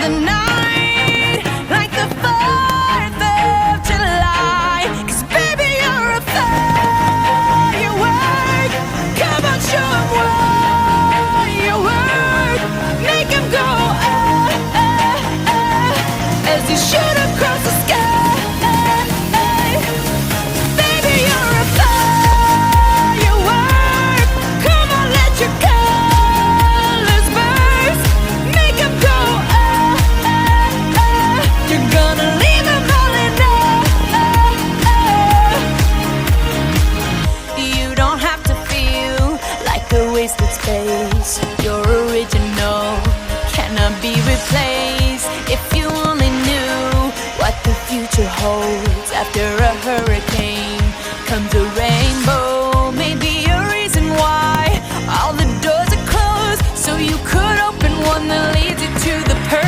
the night like the 4th of July. 'Cause baby, you're a firework. Come on, show 'em what you work. Make 'em go as you shoot across the sky. Baby, you're a firework. Come on, let your colors burst. Make 'em go You're gonna leave 'em all in awe. You don't have to feel like a wasted space. You're original, cannot be replaced. If you only knew what the future holds after